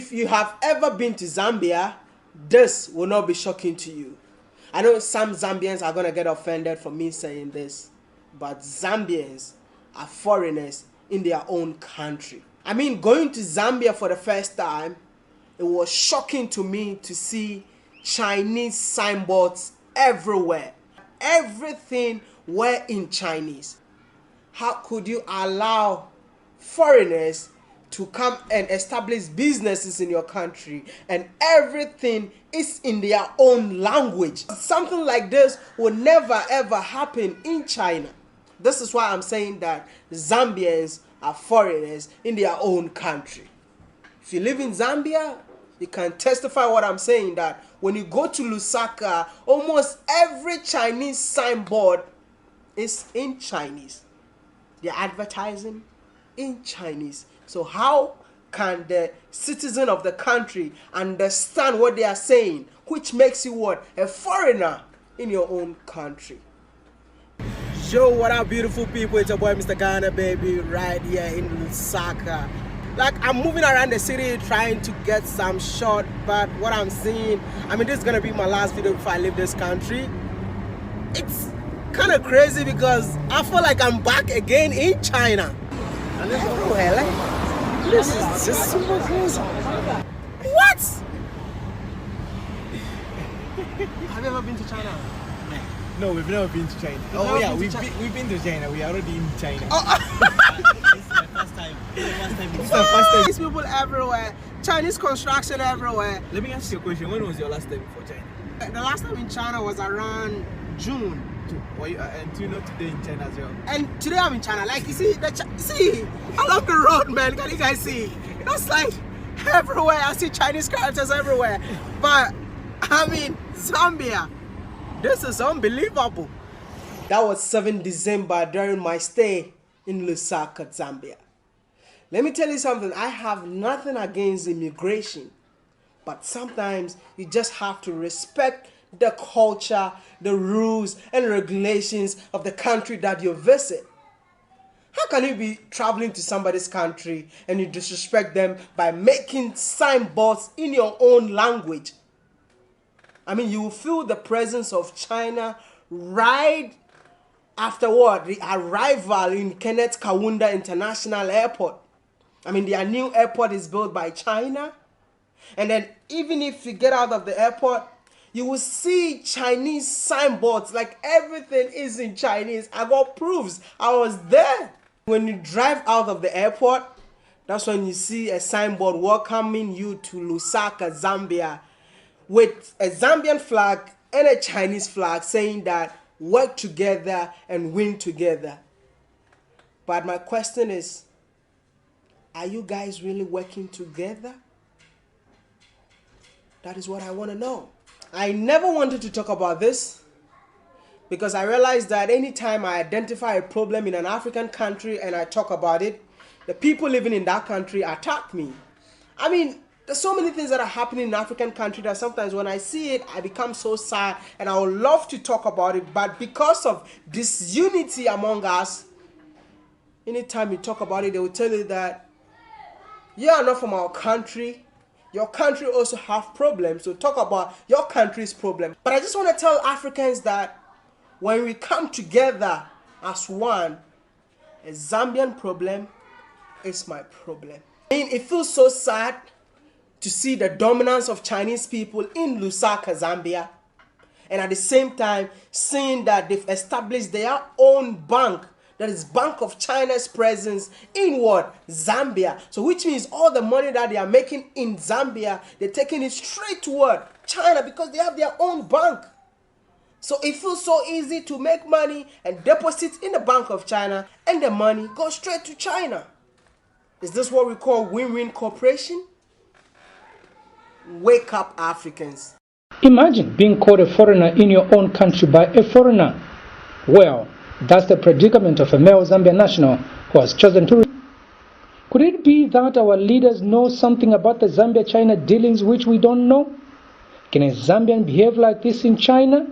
if you have ever been to Zambia, this will not be shocking to you. I know some Zambians are going to get offended for me saying this, but Zambians are foreigners in their own country. I mean, going to Zambia for the first time, it was shocking to me to see Chinese signboards everywhere. Everything were in Chinese. How could you allow foreigners to come and establish businesses in your country and everything is in their own language? Something like this will never ever happen in China. This is why I'm saying that Zambians are foreigners in their own country. If you live in Zambia, you can testify what I'm saying, that when you go to Lusaka, almost every Chinese signboard is in Chinese. They're advertising in Chinese. So how can the citizen of the country understand what they are saying, which makes you what? A foreigner in your own country. Yo, what up, beautiful people? It's your boy Mr. Ghana, baby, right here in Lusaka. Like, I'm moving around the city trying to get some shot, but what I'm seeing, I mean, this is gonna be my last video before I leave this country. It's kind of crazy because I feel like I'm back again in China. And everywhere, like, this is just super crazy. What? Have you ever been to China? No, we've never been to China. Oh yeah, we've been to China. We are already in China. This is my first time. It's the first time. These people everywhere. Chinese construction everywhere. Let me ask you a question. When was your last time for China? The last time in China was around June. Were you, and you know today in China as well? And today I'm in China. Like, you see, see, along the road, man. Can you guys see? It's like everywhere. I see Chinese characters everywhere. But I mean, Zambia. This is unbelievable. That was 7 December during my stay in Lusaka, Zambia. Let me tell you something. I have nothing against immigration, but sometimes you just have to respect the culture, the rules and regulations of the country that you visit. How can you be traveling to somebody's country and you disrespect them by making signboards in your own language? I mean, you will feel the presence of China right afterward, the arrival in Kenneth Kaunda International Airport. I mean, their new airport is built by China. And then even if you get out of the airport, you will see Chinese signboards, like everything is in Chinese. I got proofs. I was there. When you drive out of the airport, that's when you see a signboard welcoming you to Lusaka, Zambia, with a Zambian flag and a Chinese flag saying that work together and win together. But my question is, are you guys really working together? That is what I want to know. I never wanted to talk about this because I realized that anytime I identify a problem in an African country and I talk about it, the people living in that country attack me. I mean, there's so many things that are happening in African country that sometimes when I see it, I become so sad and I would love to talk about it. But because of disunity among us, anytime you talk about it, they will tell you that you are not from our country. Your country also have problems. So talk about your country's problem. But I just want to tell Africans that when we come together as one, a Zambian problem is my problem. I mean, it feels so sad to see the dominance of Chinese people in Lusaka, Zambia, and at the same time seeing that they've established their own bank, that is Bank of China's presence in what? Zambia. So which means all the money that they are making in Zambia, they're taking it straight to what? China, because they have their own bank. So it feels so easy to make money and deposit in the Bank of China and the money goes straight to China. Is this what we call win-win cooperation? Wake up, Africans. Imagine being called a foreigner in your own country by a foreigner. Well, that's the predicament of a male Zambian national who has chosen to. Could it be that our leaders know something about the Zambia-China dealings which we don't know? Can a Zambian behave like this in China?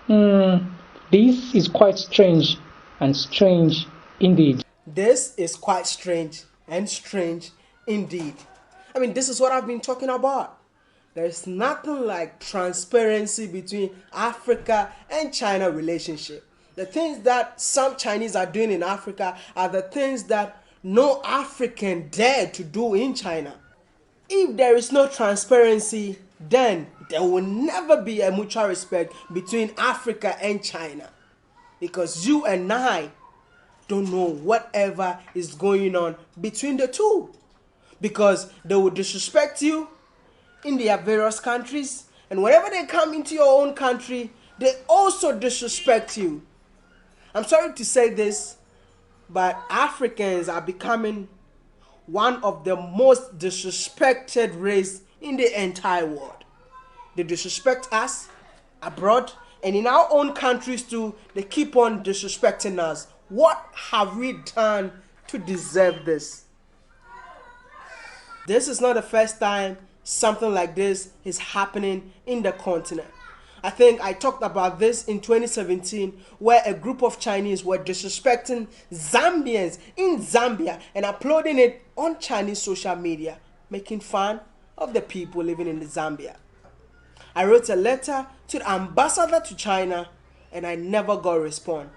This is quite strange and strange indeed. This is quite strange and strange indeed. I mean, this is what I've been talking about. There's nothing like transparency between Africa and China relationship. The things that some Chinese are doing in Africa are the things that no African dare to do in China. If there is no transparency, then there will never be a mutual respect between Africa and China. Because you and I don't know whatever is going on between the two. Because they will disrespect you in their various countries, and whenever they come into your own country, they also disrespect you. I'm sorry to say this, but Africans are becoming one of the most disrespected race in the entire world. They disrespect us abroad, and in our own countries too, they keep on disrespecting us. What have we done to deserve this? This is not the first time something like this is happening in the continent. I think I talked about this in 2017, where a group of Chinese were disrespecting Zambians in Zambia and uploading it on Chinese social media, making fun of the people living in Zambia. I wrote a letter to the ambassador to China and I never got a response.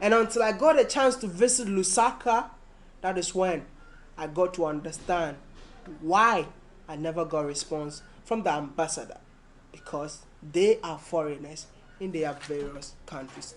And until I got a chance to visit Lusaka, that is when I got to understand why I never got a response from the ambassador, because they are foreigners in their various countries.